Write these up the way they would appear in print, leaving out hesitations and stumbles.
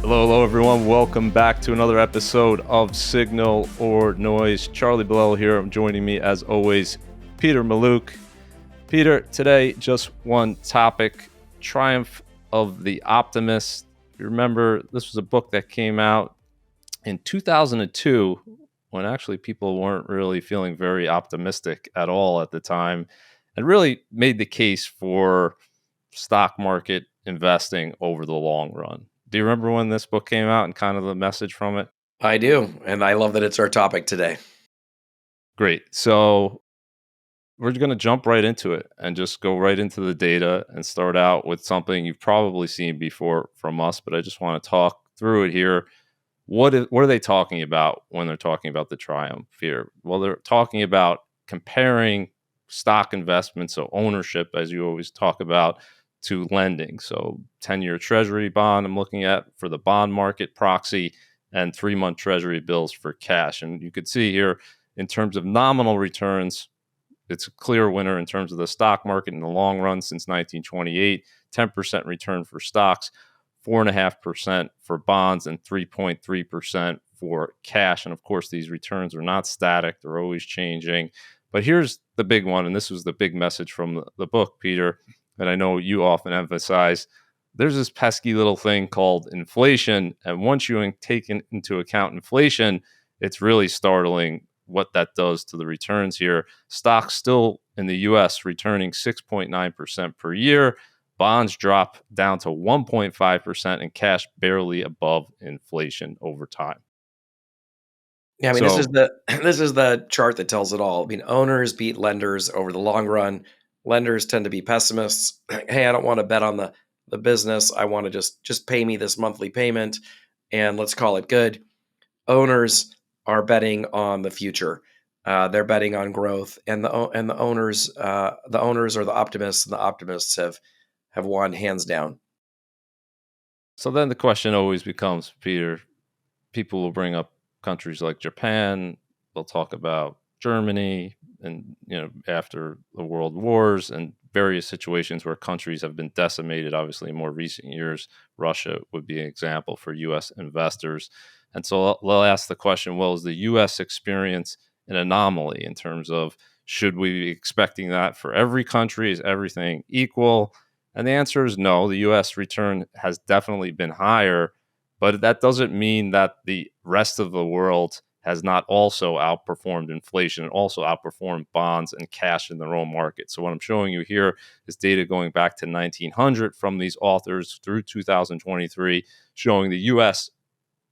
Hello, everyone. Welcome back to another episode of Signal or Noise. Charlie Bilello here. Joining me, as always, Peter Mallouk. Peter, today, just one topic, Triumph of the Optimists. If you remember, this was a book that came out in 2002 when actually people weren't really feeling very optimistic at all at the time, and really made the case for stock market investing over the long run. Do you remember when this book came out and kind of the message from it? I do, and I love that it's our topic today. Great. So we're going to jump right into it and just go right into the data and start out with something you've probably seen before from us, but I just want to talk through it here. What are they talking about when they're talking about the Triumph here? Well, they're talking about comparing stock investments, so ownership, as you always talk about, to lending. So 10-year treasury bond I'm looking at for the bond market proxy, and 3-month treasury bills for cash. And you could see here in terms of nominal returns, it's a clear winner in terms of the stock market in the long run since 1928, 10% return for stocks, 4.5% for bonds, and 3.3% for cash. And of course, these returns are not static, they're always changing. But here's the big one, and this was the big message from the book, Peter, that I know you often emphasize. There's this pesky little thing called inflation. And once you take into account inflation, it's really startling what that does to the returns here. Stocks still in the US returning 6.9% per year. Bonds drop down to 1.5%, and cash barely above inflation over time. Yeah, I mean, this is the chart that tells it all. I mean, owners beat lenders over the long run. Lenders tend to be pessimists. Hey, I don't want to bet on the business. I want to just pay me this monthly payment, and let's call it good. Owners are betting on the future. They're betting on growth, and the owners are the optimists, and the optimists have won hands down. So then the question always becomes, Peter, people will bring up countries like Japan. They'll talk about Germany and, after the world wars and various situations where countries have been decimated. Obviously, in more recent years, Russia would be an example for U.S. investors. And so they'll ask the question, well, is the U.S. experience an anomaly in terms of should we be expecting that for every country? Is everything equal? And the answer is no. The U.S. return has definitely been higher, but that doesn't mean that the rest of the world has not also outperformed inflation and also outperformed bonds and cash in their own market. So what I'm showing you here is data going back to 1900 from these authors through 2023, showing the U.S.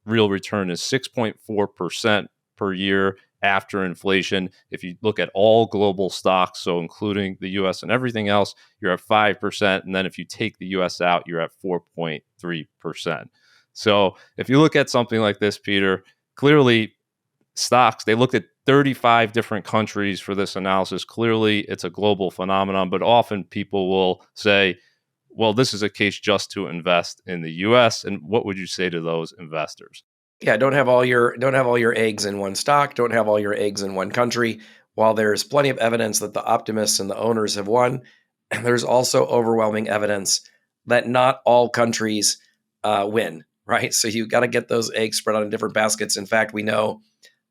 real return is 6.4% per year after inflation. If you look at all global stocks, so including the US and everything else, you're at 5%. And then if you take the US out, you're at 4.3%. So if you look at something like this, Peter, clearly stocks, they looked at 35 different countries for this analysis. Clearly, it's a global phenomenon, but often people will say, well, this is a case just to invest in the US. And what would you say to those investors? Yeah, don't have all your eggs in one stock, don't have all your eggs in one country. While there's plenty of evidence that the optimists and the owners have won, there's also overwhelming evidence that not all countries win, right? So you got to get those eggs spread out in different baskets. In fact, we know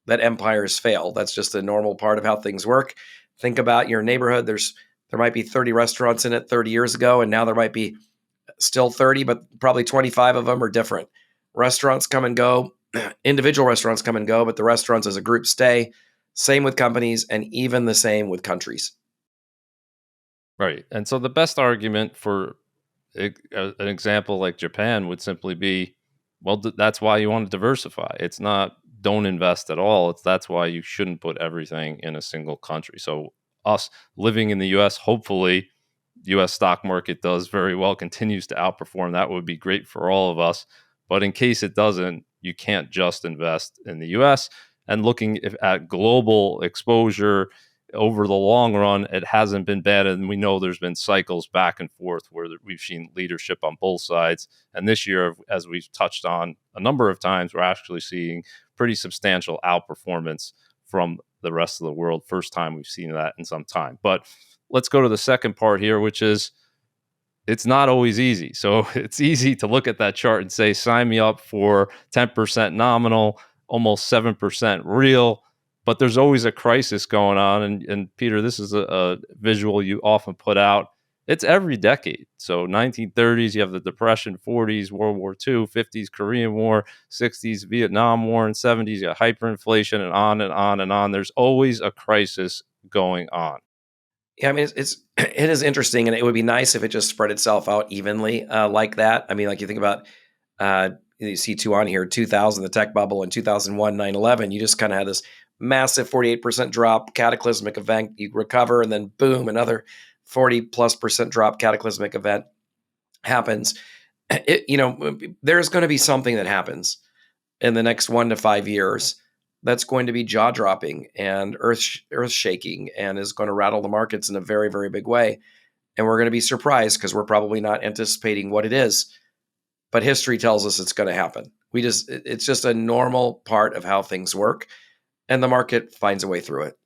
that empires fail. That's just a normal part of how things work. Think about your neighborhood. There might be 30 restaurants in it 30 years ago, and now there might be still 30, but probably 25 of them are different. Restaurants come and go, individual restaurants come and go, but the restaurants as a group stay. Same with companies, and even the same with countries. Right. And so the best argument for an example like Japan would simply be, well, that's why you want to diversify. It's not don't invest at all. That's why you shouldn't put everything in a single country. So us living in the US, hopefully US stock market does very well, continues to outperform. That would be great for all of us. But in case it doesn't, you can't just invest in the US. And looking at global exposure over the long run, it hasn't been bad. And we know there's been cycles back and forth where we've seen leadership on both sides. And this year, as we've touched on a number of times, we're actually seeing pretty substantial outperformance from the rest of the world. First time we've seen that in some time. But let's go to the second part here, which is it's not always easy. So it's easy to look at that chart and say, sign me up for 10% nominal, almost 7% real. But there's always a crisis going on. And Peter, this is a visual you often put out. It's every decade. So 1930s, you have the Depression, 40s, World War II, 50s, Korean War, 60s, Vietnam War, and 70s, you got hyperinflation, and on and on and on. There's always a crisis going on. Yeah, I mean, it is interesting, and it would be nice if it just spread itself out evenly like that. I mean, like you think about, you see two on here, 2000, the tech bubble, and 2001, 9/11. You just kind of had this massive 48% drop, cataclysmic event. You recover, and then boom, another 40+% drop, cataclysmic event happens. There's going to be something that happens in the next 1 to 5 years that's going to be jaw dropping and earth shaking and is going to rattle the markets in a very, very big way. And we're going to be surprised because we're probably not anticipating what it is. But history tells us it's going to happen. It's just a normal part of how things work, and the market finds a way through it.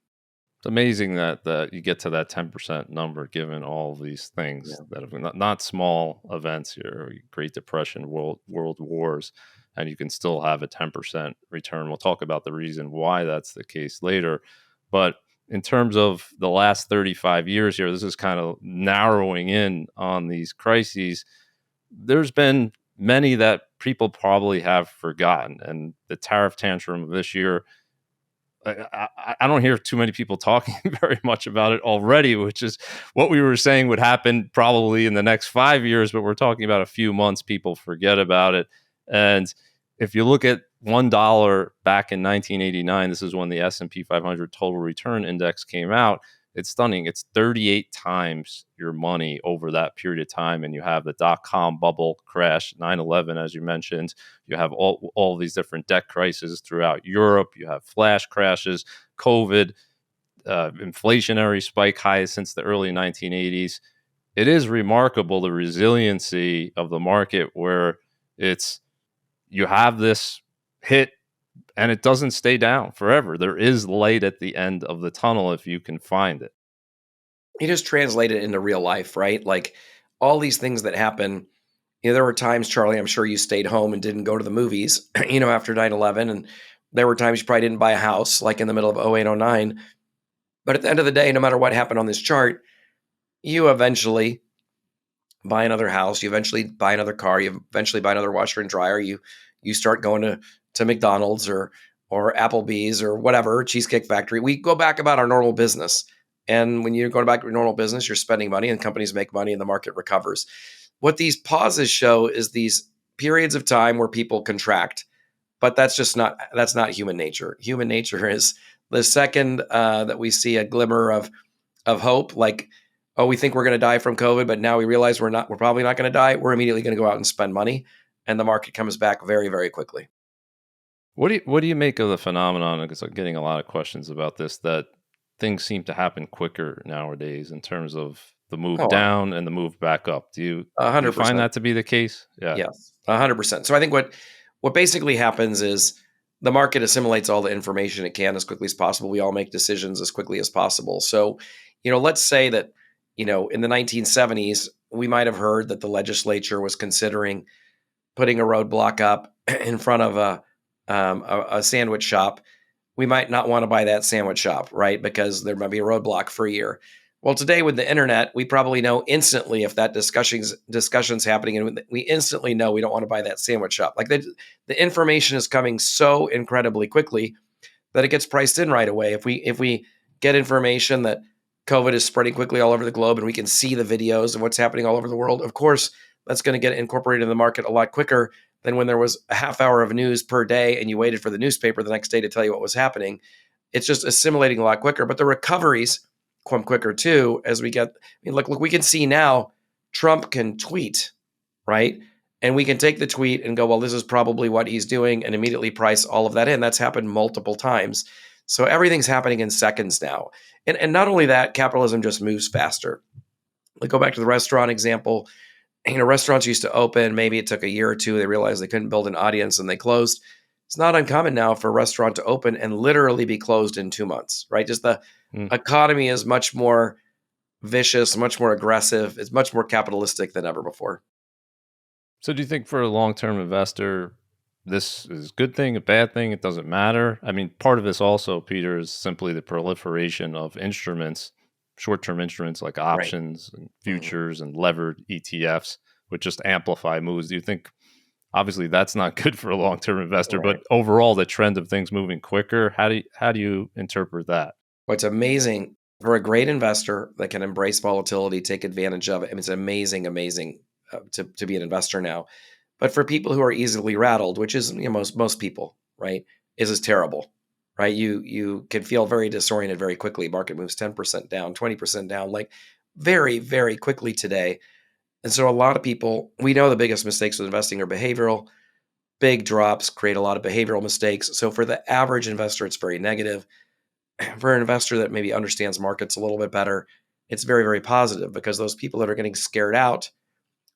It's amazing that you get to that 10% number, given all these things Yeah. that have not small events here, Great Depression, world wars, and you can still have a 10% return. We'll talk about the reason why that's the case later. But in terms of the last 35 years here, this is kind of narrowing in on these crises. There's been many that people probably have forgotten, and the tariff tantrum of this year, I don't hear too many people talking very much about it already, which is what we were saying would happen probably in the next 5 years, but we're talking about a few months. People forget about it. And if you look at $1 back in 1989, this is when the S&P 500 total return index came out. It's stunning. It's 38 times your money over that period of time. And you have the dot-com bubble crash, 9/11, as you mentioned. You have all these different debt crises throughout Europe. You have flash crashes, COVID, inflationary spike highs since the early 1980s. It is remarkable the resiliency of the market, where it's you have this hit and it doesn't stay down forever. There is light at the end of the tunnel if you can find it. You just translate it into real life, right? Like all these things that happen. There were times, Charlie, I'm sure you stayed home and didn't go to the movies, after 9/11. And there were times you probably didn't buy a house like in the middle of '08, '09. But at the end of the day, no matter what happened on this chart, you eventually buy another house, you eventually buy another car, you eventually buy another washer and dryer, you start going to McDonald's or Applebee's or whatever, Cheesecake Factory. We go back about our normal business. And when you're going back to your normal business, you're spending money and companies make money and the market recovers. What these pauses show is these periods of time where people contract, but that's not human nature. Human nature is the second that we see a glimmer of hope, like, oh, we think we're going to die from COVID, but now we realize we're probably not going to die. We're immediately going to go out and spend money, and the market comes back very, very quickly. What do you make of the phenomenon? Because I'm getting a lot of questions about this, that things seem to happen quicker nowadays in terms of the move Oh, down and the move back up. Do you find 100%. that to be the case? Yeah. Yes, 100%. So I think what basically happens is the market assimilates all the information it can as quickly as possible. We all make decisions as quickly as possible. So, let's say that, in the 1970s, we might have heard that the legislature was considering putting a roadblock up in front of a sandwich shop. We might not want to buy that sandwich shop, right? Because there might be a roadblock for a year. Well, today with the internet, we probably know instantly if that discussion's happening, and we instantly know we don't want to buy that sandwich shop. Like the information is coming so incredibly quickly that it gets priced in right away. If we get information that COVID is spreading quickly all over the globe and we can see the videos of what's happening all over the world, of course, that's going to get incorporated in the market a lot quicker than when there was a half hour of news per day and you waited for the newspaper the next day to tell you what was happening. It's just assimilating a lot quicker, but the recoveries come quicker too as we get. I mean, look, we can see now Trump can tweet, right? And we can take the tweet and go, well, this is probably what he's doing, and immediately price all of that in. That's happened multiple times. So everything's happening in seconds now. And not only that, capitalism just moves faster. Like go back to the restaurant example. Restaurants used to open, maybe it took a year or two. They realized they couldn't build an audience and they closed. It's not uncommon now for a restaurant to open and literally be closed in 2 months, right? Just the Mm. economy is much more vicious, much more aggressive. It's much more capitalistic than ever before. So do you think for a long-term investor, this is a good thing, a bad thing? It doesn't matter. I mean, part of this also, Peter, is simply the proliferation of instruments, short-term instruments like Right. options and Mhm. futures and levered ETFs, which just amplify moves. Do you think obviously that's not good for a long-term investor, Right. but overall the trend of things moving quicker, how do you interpret that? What's amazing for a great investor that can embrace volatility, take advantage of it. I mean, it's amazing, amazing to be an investor now. But for people who are easily rattled, which is most people, right, is terrible, right? You can feel very disoriented very quickly. Market moves 10% down, 20% down, like very very quickly today. And so a lot of people, we know the biggest mistakes with investing are behavioral. Big drops create a lot of behavioral mistakes. So for the average investor, it's very negative. For an investor that maybe understands markets a little bit better, it's very, very positive because those people that are getting scared out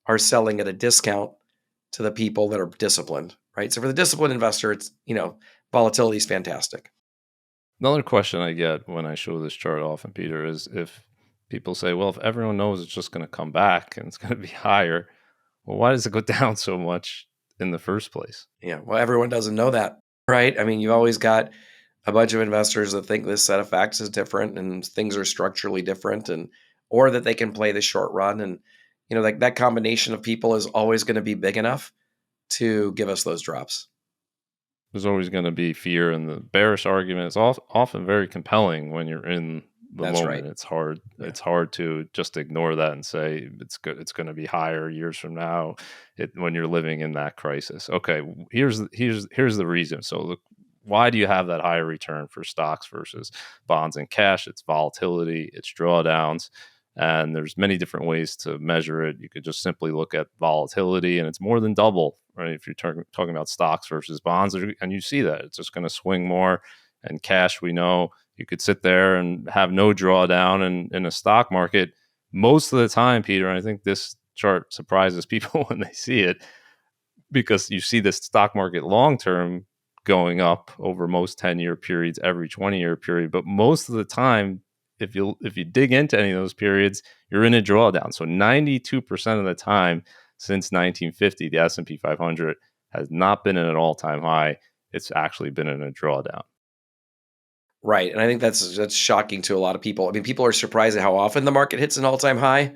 are selling at a discount to the people that are disciplined, right? So for the disciplined investor, it's, volatility is fantastic. Another question I get when I show this chart off, and Peter, is if people say, well, if everyone knows it's just going to come back and it's going to be higher, well, why does it go down so much in the first place? Yeah. Well, everyone doesn't know that, right? I mean, you've always got a bunch of investors that think this set of facts is different and things are structurally different and or that they can play the short run. And, like that combination of people is always going to be big enough to give us those drops. There's always going to be fear, and the bearish argument is often very compelling when you're in the That's right. moment. It's hard. Yeah. It's hard to just ignore that and say it's good. It's going to be higher years from now. When you're living in that crisis. Okay, here's the reason. So look, why do you have that higher return for stocks versus bonds and cash? It's volatility. It's drawdowns. And there's many different ways to measure it. You could just simply look at volatility, and it's more than double, right? If you're talking about stocks versus bonds, and you see that it's just going to swing more. And cash, we know you could sit there and have no drawdown in a stock market most of the time, Peter. And I think this chart surprises people when they see it, because you see the stock market long term going up over most 10-year periods, every 20-year period. But most of the time, if you dig into any of those periods, you're in a drawdown. So 92% of the time since 1950, the S&P 500 has not been in an all-time high. It's actually been in a drawdown. Right. And I think that's shocking to a lot of people. I mean, people are surprised at how often the market hits an all-time high,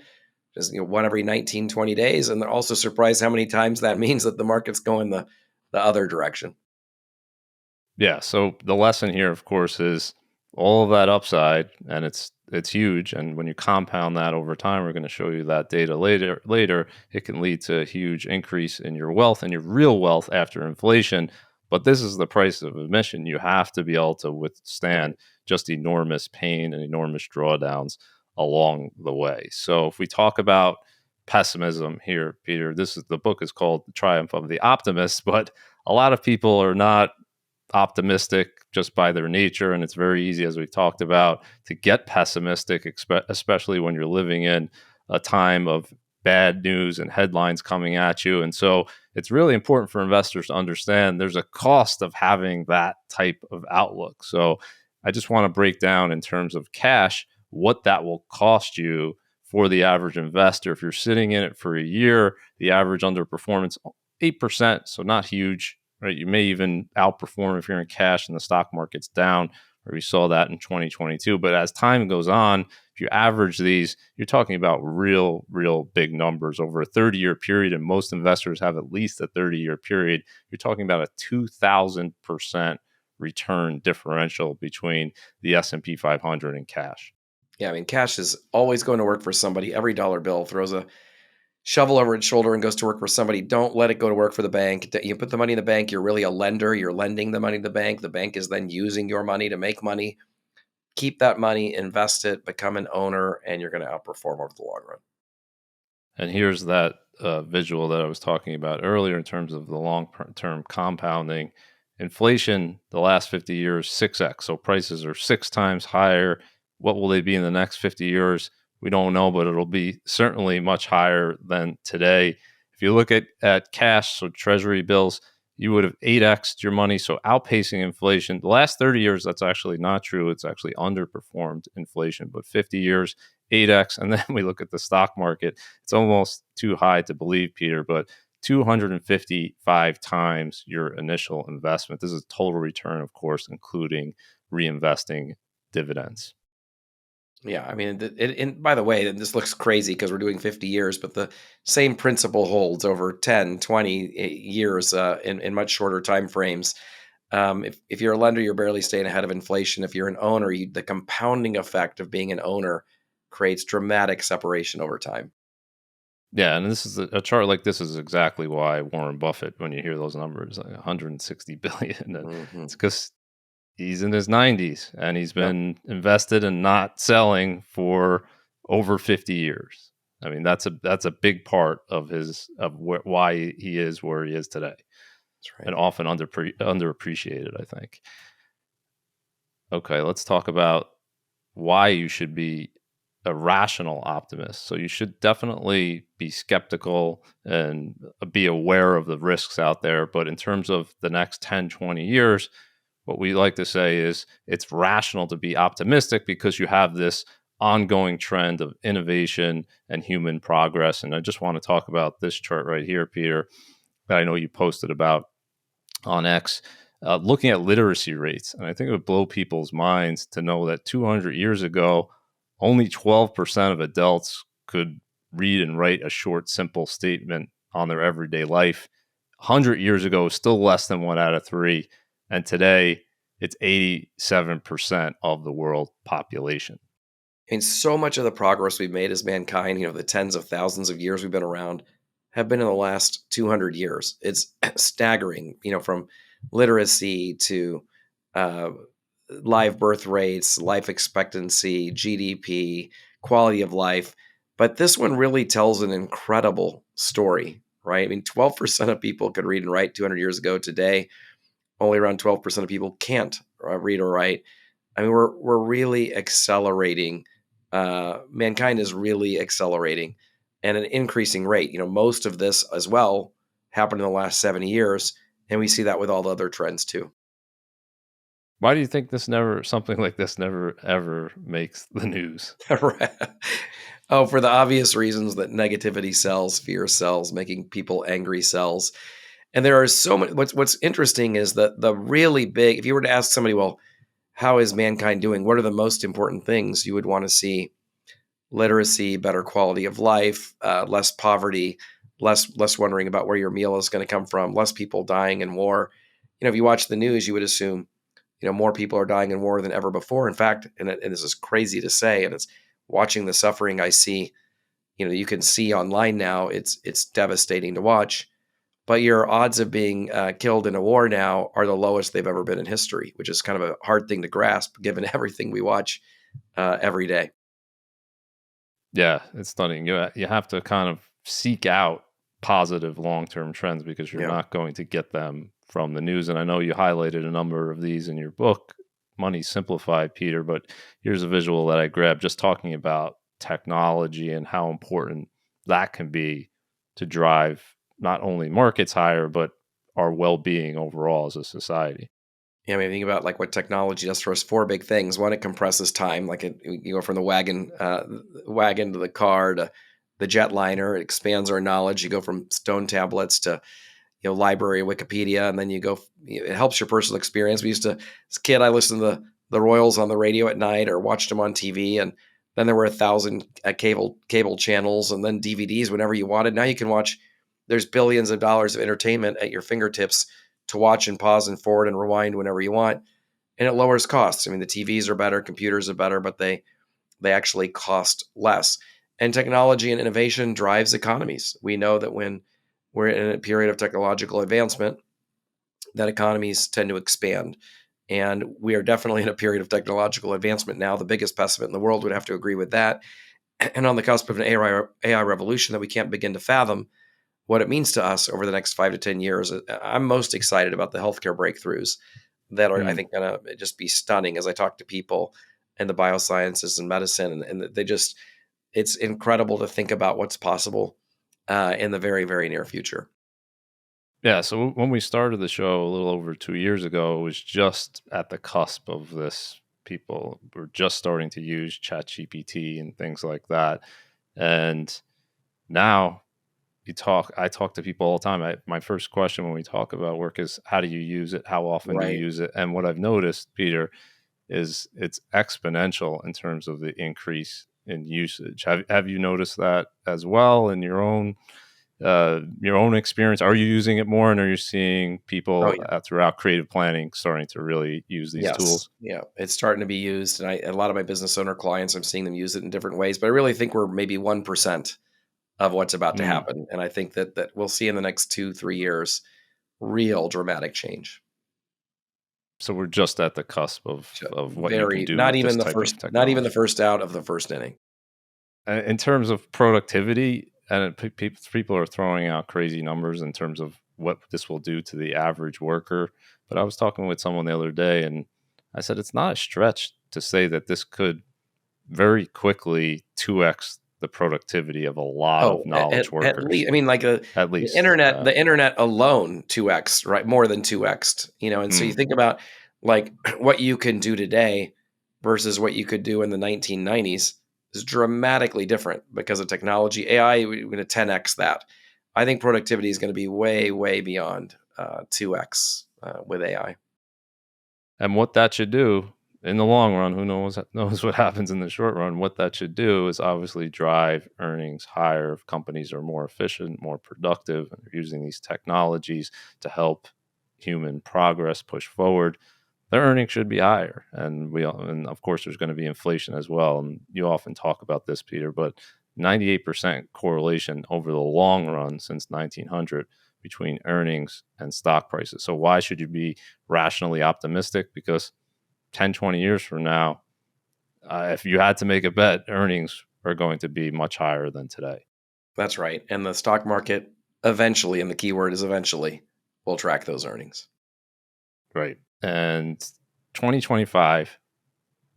just one every 19, 20 days. And they're also surprised how many times that means that the market's going the other direction. Yeah. So the lesson here, of course, is all of that upside, and it's huge. And when you compound that over time, we're going to show you that data later. Later, it can lead to a huge increase in your wealth and your real wealth after inflation. But this is the price of admission. You have to be able to withstand Right. just enormous pain and enormous drawdowns along the way. So if we talk about pessimism here, Peter, the book is called The Triumph of the Optimists, but a lot of people are not optimistic just by their nature. And it's very easy, as we've talked about, to get pessimistic, especially when you're living in a time of bad news and headlines coming at you. And so it's really important for investors to understand there's a cost of having that type of outlook. So I just want to break down in terms of cash what that will cost you for the average investor. If you're sitting in it for a year, the average underperformance 8%, so not huge, right? You may even outperform if you're in cash and the stock market's down, or we saw that in 2022. But as time goes on, if you average these, you're talking about real big numbers over a 30-year period, and most investors have at least a 30-year period. You're talking about a 2,000% return differential between the S&P 500 and cash. Yeah. I mean, cash is always going to work for somebody. Every dollar bill throws a shovel over its shoulder and goes to work for somebody. Don't let it go to work for the bank. You put the money in the bank, you're really a lender. You're lending the money to the bank. The bank is then using your money to make money. Keep that money, invest it, become an owner, and you're going to outperform over the long run. And here's that visual that I was talking about earlier in terms of the long term compounding. Inflation, the last 50 years, 6x. So prices are 6 times higher. What will they be in the next 50 years? We don't know, but it'll be certainly much higher than today. If you look at cash, so treasury bills, you would have 8x'd your money, so outpacing inflation. The last 30 years, that's actually not true. It's actually underperformed inflation, but 50 years, 8x. And then we look at the stock market. It's almost too high to believe, Peter, but 255 times your initial investment. This is total return, of course, including reinvesting dividends. Yeah, I mean, and by the way, and this looks crazy because we're doing 50 years, but the same principle holds over 10, 20 years in much shorter time frames. If you're a lender, you're barely staying ahead of inflation. If you're an owner, the compounding effect of being an owner creates dramatic separation over time. Yeah, and this is a chart like this is exactly why Warren Buffett, when you hear those numbers, like 160 billion, Hmm. it's because he's in his 90s and he's Yep, been invested and not selling for over 50 years. I mean, that's a big part of why he is where he is today, that's right. and often underappreciated, I think. Okay, let's talk about why you should be a rational optimist. So you should definitely be skeptical and be aware of the risks out there. But in terms of the next 10, 20 years, what we like to say is it's rational to be optimistic because you have this ongoing trend of innovation and human progress. And I just want to talk about this chart right here, Peter, that I know you posted about on X, looking at literacy rates. And I think it would blow people's minds to know that 200 years ago, only 12% of adults could read and write a short, simple statement on their everyday life. 100 years ago, it was still less than 1 out of 3. And today, it's 87% of the world population. And so much of the progress we've made as mankind, the tens of thousands of years we've been around, have been in the last 200 years. It's staggering, from literacy to uh, live birth rates, life expectancy, GDP, quality of life. But this one really tells an incredible story, right? I mean, 12% of people could read and write 200 years ago. Today, only around 12% of people can't read or write. I mean, we're really accelerating. Mankind is really accelerating at an increasing rate. Most of this as well happened in the last 70 years, and we see that with all the other trends too. Why do you think something like this never ever makes the news? Right. Oh, for the obvious reasons that negativity sells, fear sells, making people angry sells. And there are so many. What's interesting is that the really big. If you were to ask somebody, well, how is mankind doing? What are the most important things you would want to see? Literacy, better quality of life, less poverty, less wondering about where your meal is going to come from, less people dying in war. If you watch the news, you would assume more people are dying in war than ever before. In fact, and this is crazy to say, and it's watching the suffering I see. You can see online now. It's devastating to watch. But your odds of being killed in a war now are the lowest they've ever been in history, which is kind of a hard thing to grasp given everything we watch every day. Yeah, it's stunning. You have to kind of seek out positive long-term trends because you're Yeah. not going to get them from the news. And I know you highlighted a number of these in your book, Money Simplified, Peter, but here's a visual that I grabbed just talking about technology and how important that can be to drive not only markets higher, but our well-being overall as a society. Yeah, I mean, think about like what technology does for us. Four big things. One, it compresses time. You go from the wagon to the car to the jetliner. It expands our knowledge. You go from stone tablets to library, Wikipedia, and then it helps your personal experience. We used to, as a kid, I listened to the Royals on the radio at night or watched them on TV, and then there were 1,000 cable channels and then DVDs whenever you wanted. Now you can watch. There's billions of dollars of entertainment at your fingertips to watch and pause and forward and rewind whenever you want, and it lowers costs. I mean, the TVs are better, computers are better, but they actually cost less. And technology and innovation drives economies. We know that when we're in a period of technological advancement, that economies tend to expand. And we are definitely in a period of technological advancement now. The biggest pessimist in the world would have to agree with that. And on the cusp of an AI revolution that we can't begin to fathom what it means to us over the next 5 to 10 years. I'm most excited about the healthcare breakthroughs that are, I Hmm. think, going to just be stunning as I talk to people in the biosciences and medicine. And it's incredible to think about what's possible in the very, very near future. Yeah, so when we started the show a little over 2 years ago, it was just at the cusp of this People were just starting to use ChatGPT and things like that. And now I talk to people all the time. My first question when we talk about work is, how do you use it? How often do you Right. use it? And what I've noticed, Peter, is it's exponential in terms of the increase in usage. Have you noticed that as well in your own experience? Are you using it more, and are you seeing Oh, people yeah. throughout creative planning starting to really use these Yes. tools? Yeah. It's starting to be used. And a lot of my business owner clients, I'm seeing them use it in different ways, but I really think we're maybe 1% of what's about to Mm. happen. And I think that we'll see in the next 2, 3 years real dramatic change. So we're just at the cusp So of what you can very do not with even this the type first of not even the technology. first out of the first inning. In terms of productivity, and people are throwing out crazy numbers in terms of what this will do to the average worker. But I was talking with someone the other day, and I said it's not a stretch to say that this could very quickly 2x the productivity of a lot of Oh, knowledge at workers, least I mean, like, at least. the internet alone 2x, right? More than 2x, and so you Mm. think about, like, what you can do today versus what you could do in the 1990s is dramatically different because of technology. AI, we're gonna 10x that. I think productivity is gonna be way, way beyond, 2x, with AI. And what that should do in the long run, who knows what happens in the short run. What that should do is obviously drive earnings higher if companies are more efficient, more productive, and are using these technologies to help human progress push forward. Their earnings should be higher, and of course there's going to be inflation as well. And you often talk about this, Peter, but 98% correlation over the long run since 1900 between earnings and stock prices. So why should you be rationally optimistic? Because 10, 20 years from now, if you had to make a bet, earnings are going to be much higher than today. That's right, and the stock market eventually, and the keyword is eventually, will track those earnings. Right. And 2025,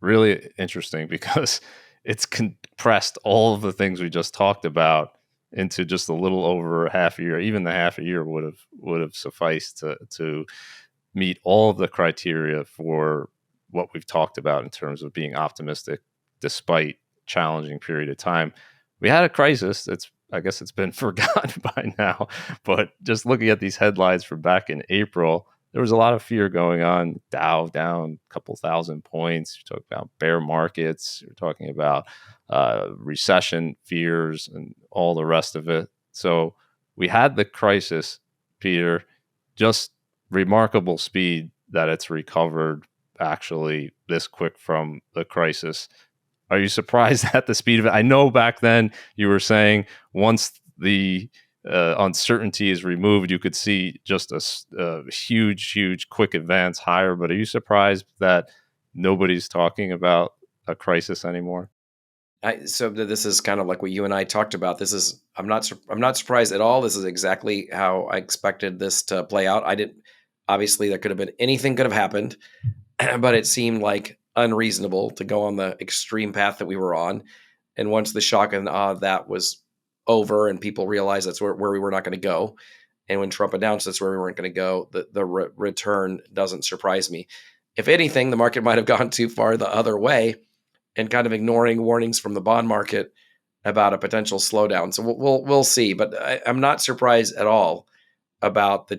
really interesting because it's compressed all of the things we just talked about into just a little over half a year. Even the half a year would have sufficed to meet all of the criteria for what we've talked about in terms of being optimistic despite challenging period of time. We had a crisis. I guess it's been forgotten by now, but just looking at these headlines from back in April, there was a lot of fear going on. Dow down a couple thousand points. You're talking about bear markets. You're talking about recession fears and all the rest of it. So we had the crisis, Peter, just remarkable speed that it's recovered actually this quick from the crisis. Are you surprised at the speed of it? I know back then you were saying once the uncertainty is removed, you could see just a huge, huge, quick advance higher. But are you surprised that nobody's talking about a crisis anymore? This is kind of like what you and I talked about. I'm not surprised at all. This is exactly how I expected this to play out. I didn't Obviously there could have been anything could have happened, but it seemed like unreasonable to go on the extreme path that we were on. And once the shock and awe of that was over, and people realized that's where we were not going to go, and when Trump announced that's where we weren't going to go, the return doesn't surprise me. If anything, the market might have gone too far the other way and kind of ignoring warnings from the bond market about a potential slowdown. So we'll see, but I'm not surprised at all about the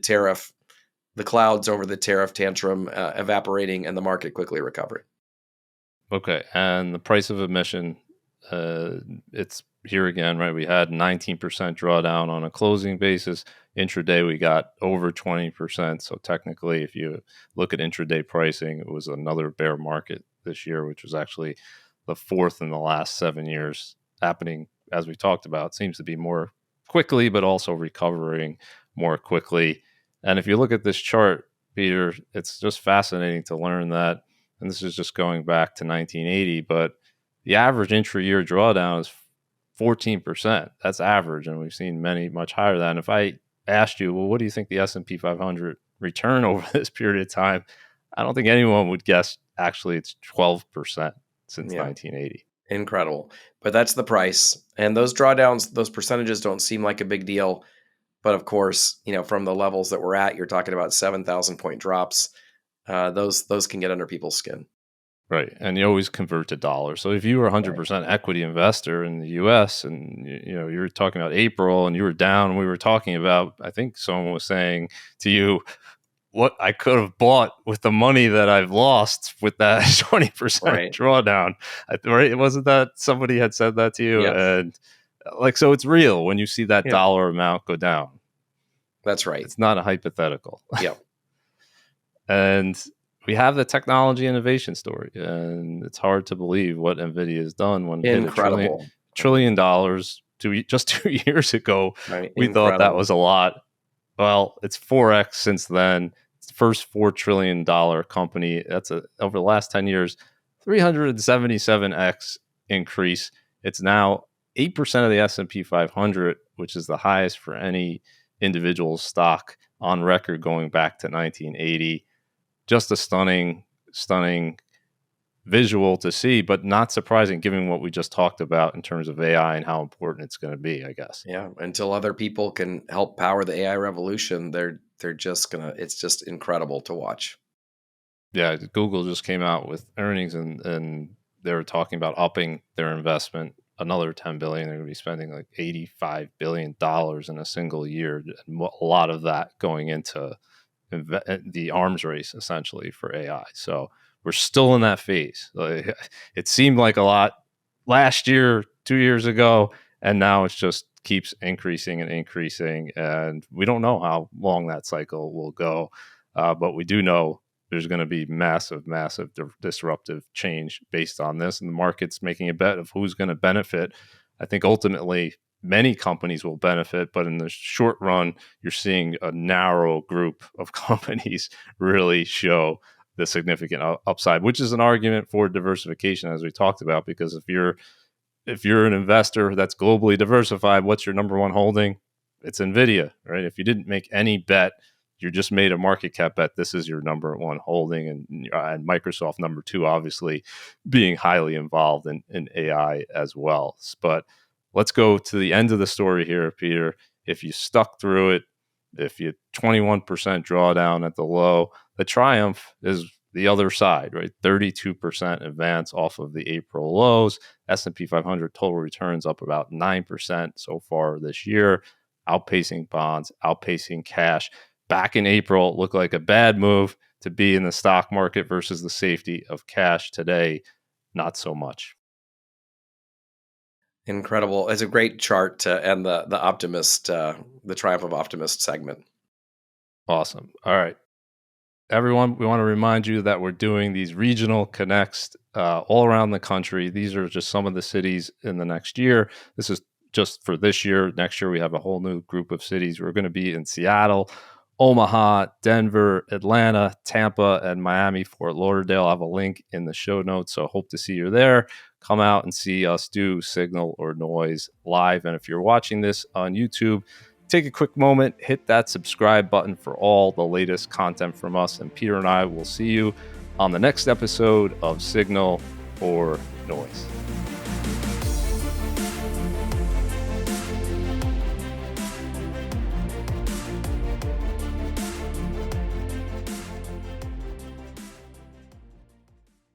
clouds over the tariff tantrum evaporating and the market quickly recovering. Okay, and the price of admission, uh, it's here again, right? We had 19% drawdown on a closing basis. Intraday, we got over 20%. So technically, if you look at intraday pricing, it was another bear market this year, which was actually the fourth in the last 7 years happening. As we talked about, seems to be more quickly, but also recovering more quickly. And if you look at this chart, Peter, it's just fascinating to learn that, and this is just going back to 1980, but the average intra-year drawdown is 14%. That's average, and we've seen many much higher than. If I asked you, well, what do you think the S&P 500 return over this period of time? I don't think anyone would guess actually it's 12% since Yeah, 1980. incredible. But that's the price. And those drawdowns, those percentages don't seem like a big deal. But of course, from the levels that we're at, you're talking about 7,000 point drops. Those can get under people's skin. Right. And you always convert to dollars. So if you were a Right. 100% equity investor in the US and you were talking about April and you were down and we were talking about, I think someone was saying to you what I could have bought with the money that I've lost with that 20% Right. drawdown. Right? Wasn't that somebody had said that to you? Yes. And like, so it's real when you see that Yeah. dollar amount go down. That's right. It's not a hypothetical. Yeah. And we have the technology innovation story, and it's hard to believe what Nvidia has done when it hit a Incredible. trillion dollars just 2 years ago. Right. We thought that was Incredible. a lot. Well, it's 4x since then. It's the first $4 trillion company. That's over the last 10 years, 377x increase. It's now 8% of the S&P 500, which is the highest for any individual stock on record going back to 1980. Just a stunning visual to see, but not surprising given what we just talked about in terms of AI and how important it's going to be, I guess. Yeah. Until other people can help power the AI revolution, they're just gonna. It's just incredible to watch. Yeah, Google just came out with earnings and they were talking about upping their investment another 10 billion. They're going to be spending like $85 billion in a single year, and a lot of that going into the arms race essentially for AI. So we're still in that phase. Like, it seemed like a lot last year, 2 years ago, and now it's just keeps increasing and increasing. And we don't know how long that cycle will go, but we do know there's going to be massive, disruptive change based on this. And the market's making a bet of who's going to benefit. I think ultimately many companies will benefit, but in the short run, you're seeing a narrow group of companies really show the significant upside, which is an argument for diversification, as we talked about. Because if you're an investor that's globally diversified, what's your number one holding? It's Nvidia, right? If you didn't make any bet, you just made a market cap bet. This is your number one holding, and Microsoft number two, obviously being highly involved in AI as well. But let's go to the end of the story here, Peter. If you stuck through it, if you 21% drawdown at the low, the triumph is the other side, right? 32% advance off of the April lows. S&P 500 total returns up about 9% so far this year, outpacing bonds, outpacing cash. Back in April, it looked like a bad move to be in the stock market versus the safety of cash. Today, not so much. Incredible. It's a great chart to end the optimist, the triumph of optimist segment. Awesome. All right. Everyone, we want to remind you that we're doing these regional connects all around the country. These are just some of the cities in the next year. This is just for this year. Next year, we have a whole new group of cities. We're going to be in Seattle, Omaha, Denver, Atlanta, Tampa, and Miami, Fort Lauderdale. I'll have a link in the show notes, so hope to see you there. Come out and see us do Signal or Noise live. And if you're watching this on YouTube, take a quick moment, hit that subscribe button for all the latest content from us. And Peter and I will see you on the next episode of Signal or Noise.